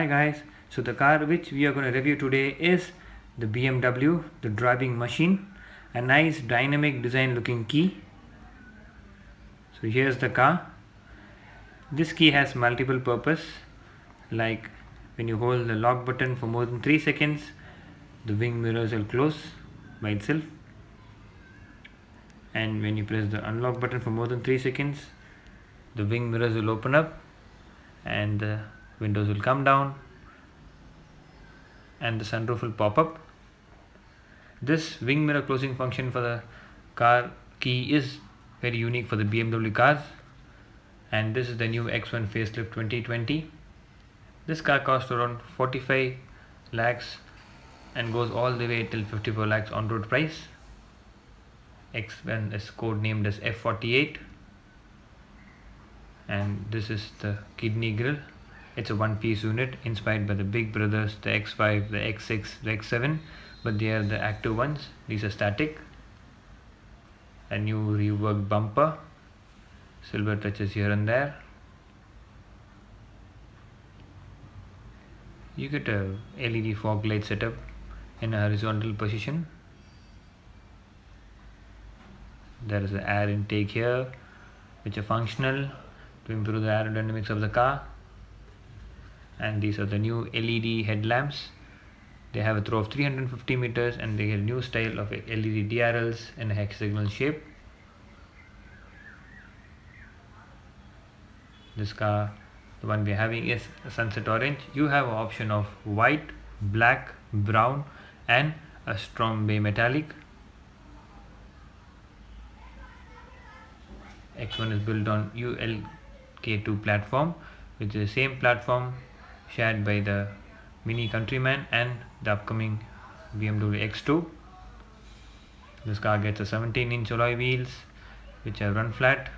Hi guys, so the car which we are going to review today is the BMW, the driving machine, a nice dynamic design looking key. So here's the car. This key has multiple purpose, like when you hold the lock button for more than 3 seconds, the wing mirrors will close by itself, and when you press the unlock button for more than 3 seconds, the wing mirrors will open up and the windows will come down and the sunroof will pop up. This wing mirror closing function for the car key is very unique for the BMW cars, and this is the new X1 Facelift 2020. This car costs around 45 lakhs and goes all the way till 54 lakhs on road price. X1 is code named as F48, and this is the kidney grille. It's a one-piece unit inspired by the big brothers, the X5, the X6, the X7, but they are the active ones. These are static. A new reworked bumper, silver touches here and there. You get a LED fog light setup in a horizontal position. There is an air intake here, which are functional to improve the aerodynamics of the car. And these are the new LED headlamps. They have a throw of 350 meters and they have a new style of LED DRLs in a hexagonal shape. This car, the one we are having, is a sunset orange. You have an option of white, black, brown and a strong bay metallic. X1 is built on ULK2 platform, which is the same platform shared by the Mini Countryman and the upcoming BMW X2. This car gets a 17-inch alloy wheels which are run flat.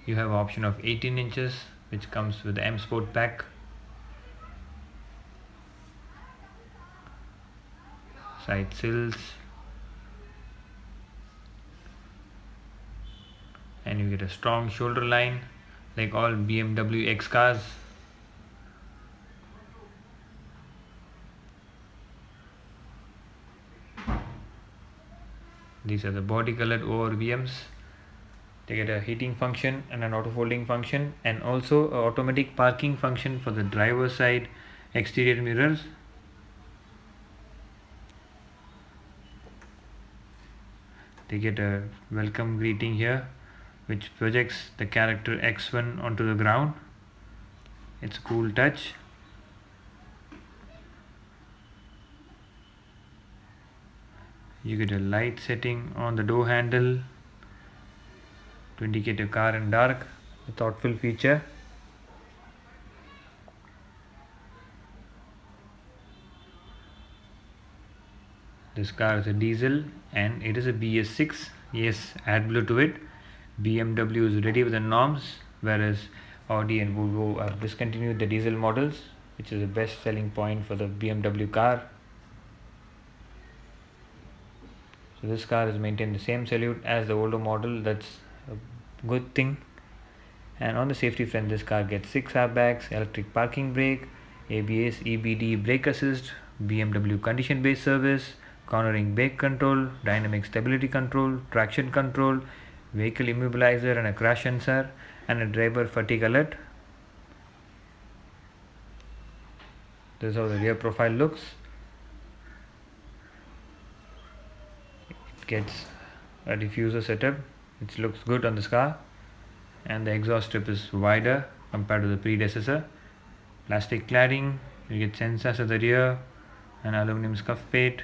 You have an option of 18 inches which comes with the M Sport pack. Side sills, and you get a strong shoulder line like all BMW X cars. These are the body colored ORVMs. They get a heating function and an auto folding function, and also an automatic parking function for the driver's side exterior mirrors. They get a welcome greeting here which projects the character X1 onto the ground. It's a cool touch. You get a light setting on the door handle to indicate your car in dark, a thoughtful feature. This car is a diesel and it is a BS6. Yes, AdBlue to it. BMW is ready with the norms, whereas Audi and Volvo have discontinued the diesel models, which is the best selling point for the BMW car. So this car has maintained the same salute as the older model. That's a good thing. And on the safety front, this car gets 6 airbags, electric parking brake, ABS, EBD brake assist, BMW condition based service, cornering brake control, dynamic stability control, traction control, vehicle immobilizer and a crash sensor, and a driver fatigue alert. This is how the rear profile looks. It gets a diffuser setup which looks good on this car, and the exhaust strip is wider compared to the predecessor. Plastic cladding, you get sensors at the rear, an aluminum scuff plate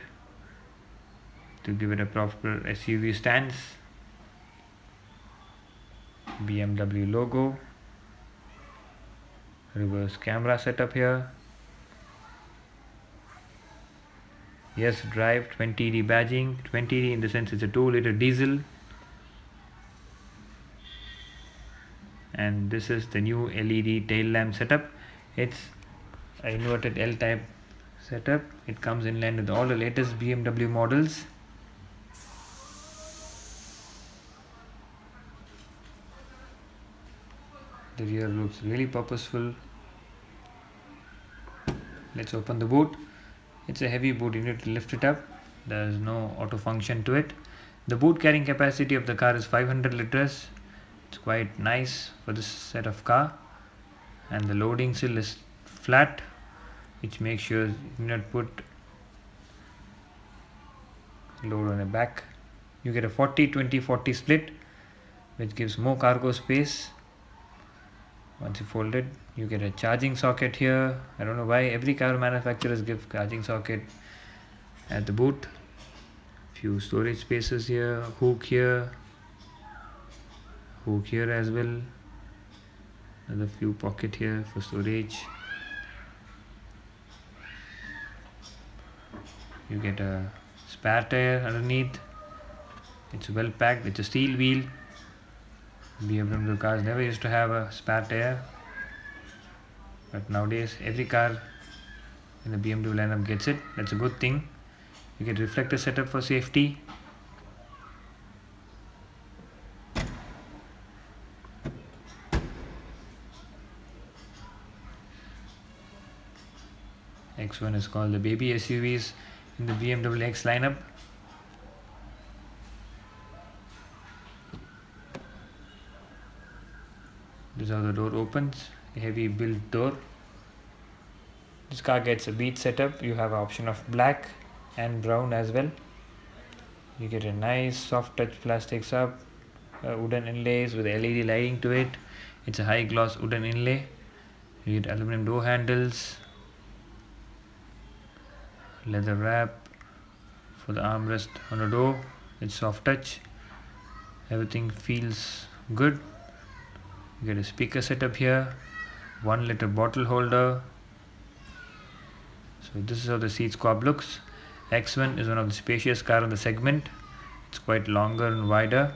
to give it a proper SUV stance. BMW logo, reverse camera setup here. Yes, drive 20D badging. 20D in the sense it's a 2-liter diesel. And this is the new LED tail lamp setup. It's an inverted L-type setup. It comes in line with all the latest BMW models. The rear looks really purposeful. Let's open the boot. It's a heavy boot, you need to lift it up. There is no auto function to it. The boot carrying capacity of the car is 500 liters. It's quite nice for this set of car. And the loading sill is flat, which makes sure you do not put load on the back. You get a 40-20-40 split, which gives more cargo space. Once you fold it, you get a charging socket here. I don't know why every car manufacturers give charging socket at the boot. Few storage spaces here, hook here as well. Another few pocket here for storage. You get a spare tire underneath. It's well packed. It's a steel wheel. BMW cars never used to have a spare tire, but nowadays every car in the BMW lineup gets it. That's a good thing. You get reflector setup for safety. X1 is called the baby SUVs in the BMW X lineup. This is how the door opens, a heavy built door. This car gets a beat setup. You have an option of black and brown as well. You get a nice soft touch plastic sub, wooden inlays with LED lighting to it. It's a high gloss wooden inlay. You get aluminum door handles, leather wrap for the armrest on the door. It's soft touch. Everything feels good. You get a speaker setup here, 1 liter bottle holder. So this is how the seat squab looks. X1 is one of the spacious car in the segment. It's quite longer and wider.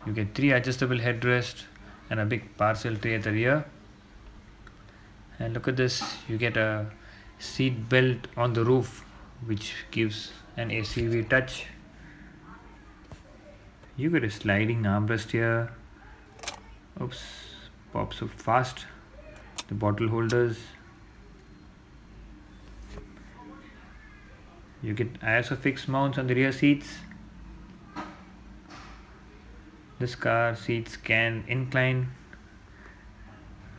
You get 3 adjustable headrests and a big parcel tray at the rear. And look at this, you get a seat belt on the roof, which gives an SUV touch. You get a sliding armrest here. Oops, pops up fast. The bottle holders. You get ISOFIX mounts on the rear seats. This car seats can incline,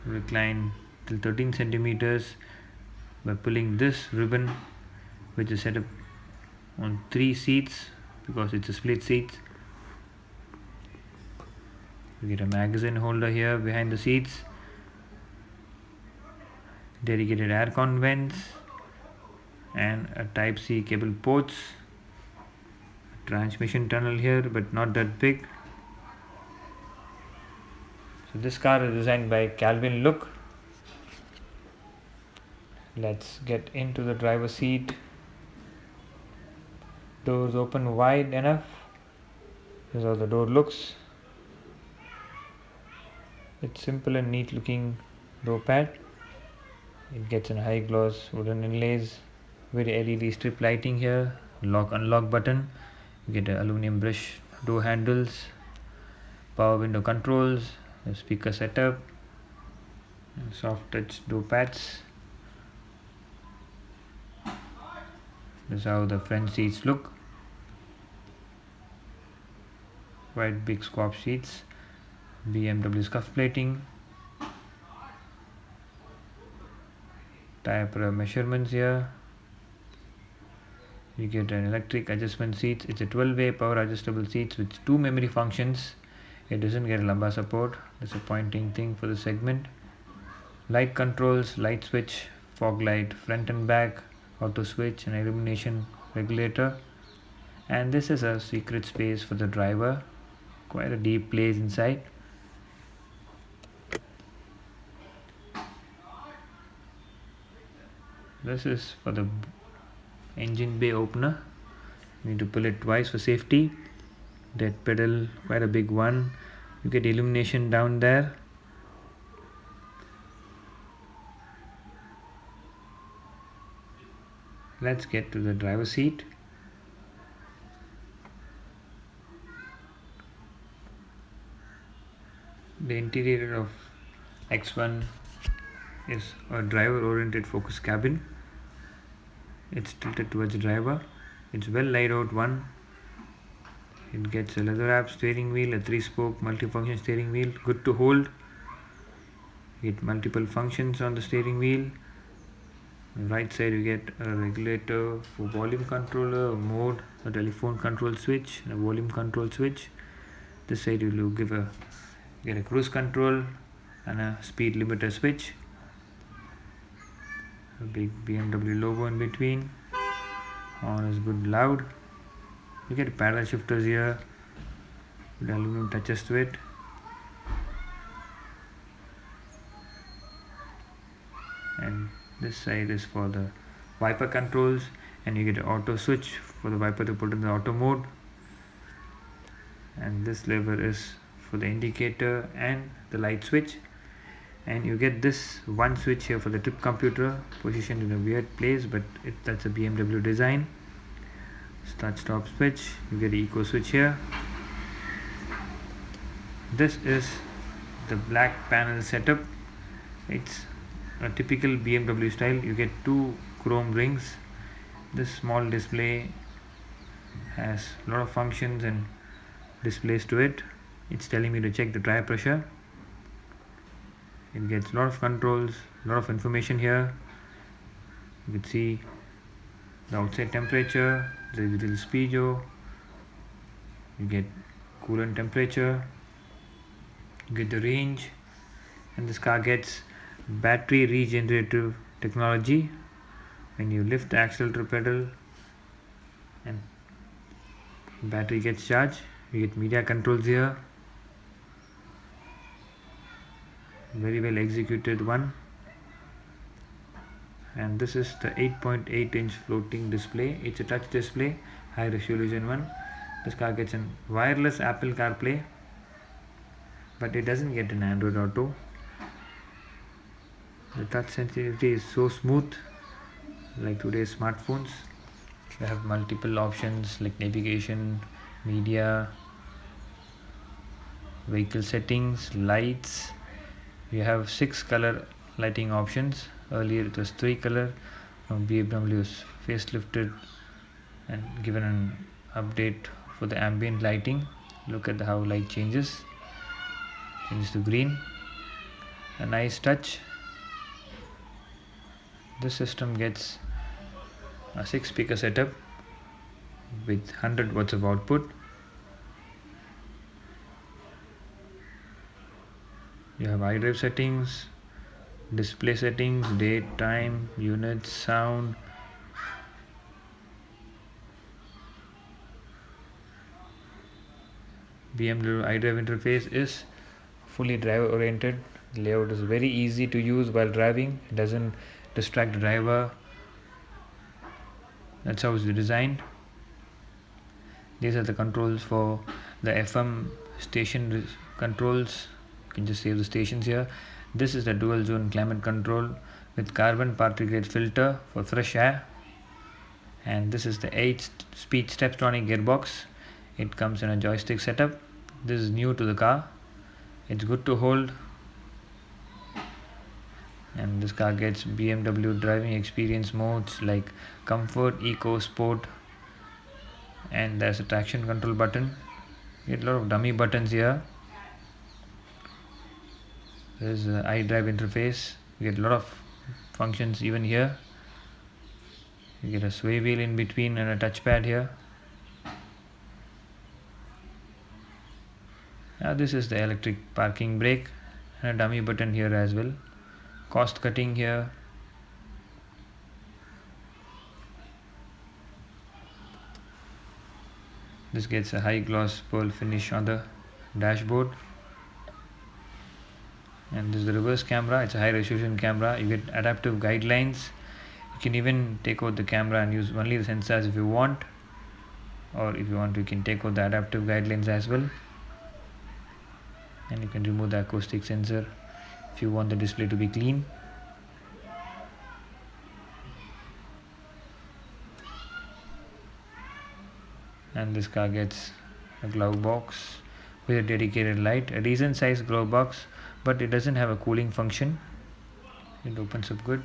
recline till 13 centimeters by pulling this ribbon, which is set up on 3 seats because it's a split seat. You get a magazine holder here behind the seats, dedicated aircon vents, and a type C cable ports. Transmission tunnel here, but not that big. So this car is designed by Calvin Look. Let's get into the driver's seat. Doors open wide enough. This is how the door looks. It's simple and neat looking door pad. It gets in high gloss wooden inlays with LED strip lighting here. Lock unlock button. You get an aluminum brush door handles, power window controls, a speaker setup, and soft touch door pads. This is how the front seats look. Quite big squab seats. BMW scuff plating. Tire per measurements here. You get an electric adjustment seats. It's a 12-way power adjustable seats with 2 memory functions. It doesn't get lumbar support. Disappointing thing for the segment. Light controls, light switch, fog light, front and back, auto switch, and illumination regulator. And this is a secret space for the driver. Quite a deep place inside. This is for the engine bay opener. You need to pull it twice for safety. Dead pedal, quite a big one. You get illumination down there. Let's get to the driver's seat. The interior of X1 is a driver oriented focus cabin. It's tilted towards the driver. It's well laid out one. It gets a leather wrap steering wheel, a 3-spoke multifunction steering wheel, good to hold. You get multiple functions on the steering wheel. On the right side you get a regulator for volume controller, a mode, a telephone control switch, and a volume control switch. This side you will get a cruise control and a speed limiter switch. A big BMW logo in between. Horn is good loud. You get paddle shifters here with aluminum touches to it. And this side is for the wiper controls, and you get an auto switch for the wiper to put in the auto mode. And this lever is for the indicator and the light switch. And you get this one switch here for the trip computer, positioned in a weird place, but that's a BMW design. Start stop switch. You get the eco switch here. This is the black panel setup. It's a typical BMW style. You get 2 chrome rings. This small display has a lot of functions and displays to it. It's telling me to check the tire pressure. It gets a lot of controls, a lot of information here. You can see the outside temperature, the little speedo. You get coolant temperature. You get the range, and this car gets battery regenerative technology. When you lift the accelerator pedal and battery gets charged, you get media controls here. Very well executed one. And this is the 8.8-inch floating display. It's a touch display, high resolution one. This car gets a wireless Apple CarPlay, but it doesn't get an Android Auto. The touch sensitivity is so smooth, like today's smartphones. You have multiple options like navigation, media, vehicle settings, lights. You have 6 color lighting options. Earlier it was 3 color. Now BMW is facelifted and given an update for the ambient lighting. Look at how light changes to green. A nice touch. This system gets a 6-speaker setup with 100 watts of output. You have iDrive settings, display settings, date, time, units, sound. BMW iDrive interface is fully driver oriented. The layout is very easy to use while driving. It doesn't distract the driver. That's how it's designed. These are the controls for the FM station controls. You can just save the stations here. This is the dual zone climate control with carbon particulate filter for fresh air. And this is the 8-speed Steptronic gearbox. It comes in a joystick setup. This is new to the car. It's good to hold. And this car gets BMW driving experience modes like Comfort, Eco, Sport, and there's a traction control button. You get a lot of dummy buttons here. There's the iDrive interface. You get a lot of functions even here. You get a sway wheel in between and a touchpad here. Now this is the electric parking brake and a dummy button here as well. Cost cutting here. This gets a high gloss pearl finish on the dashboard. And this is the reverse camera. It's a high resolution camera. You get adaptive guidelines. You can even take out the camera and use only the sensors if you want, or if you want you can take out the adaptive guidelines as well. And you can remove the acoustic sensor if you want the display to be clean. And this car gets a glove box with a dedicated light, a decent sized glove box, but it doesn't have a cooling function. It opens up good,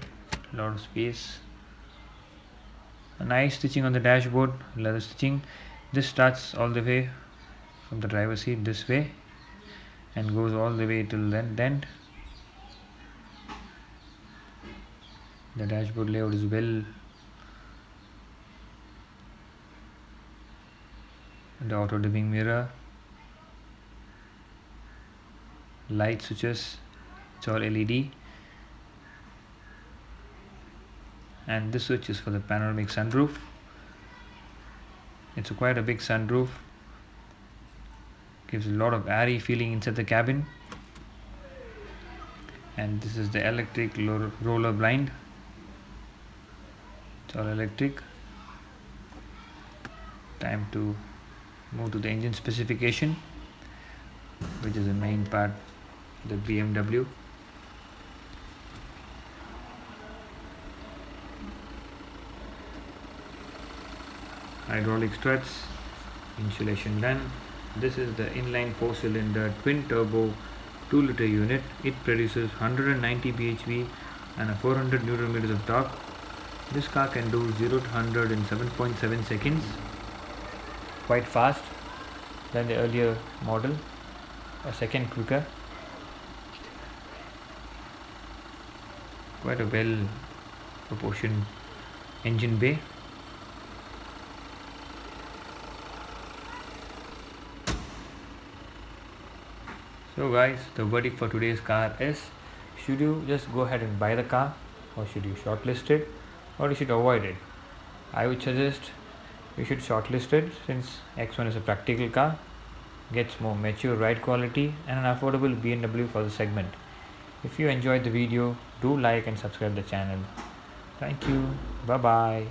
a lot of space. A nice stitching on the dashboard, leather stitching. This starts all the way from the driver's seat this way and goes all the way till the end. The dashboard layout is well. The auto dimming mirror, light switches, it's all LED, and this switch is for the panoramic sunroof. It's quite a big sunroof, gives a lot of airy feeling inside the cabin. And this is the electric roller blind. It's all electric. Time to move to the engine specification, which is the main part, the BMW. Hydraulic struts, insulation done. This is the inline 4-cylinder twin turbo 2-liter unit. It produces 190 bhp and a 400 Newton meters of torque. This car can do 0 to 100 in 7.7 seconds. Quite fast than the earlier model, a second quicker. Quite a well proportioned engine bay. So guys, the verdict for today's car is, should you just go ahead and buy the car, or should you shortlist it, or you should avoid it? I would suggest you should shortlist it, since X1 is a practical car, gets more mature ride quality and an affordable BMW for the segment. If you enjoyed the video, do like and subscribe the channel. Thank you. Bye bye.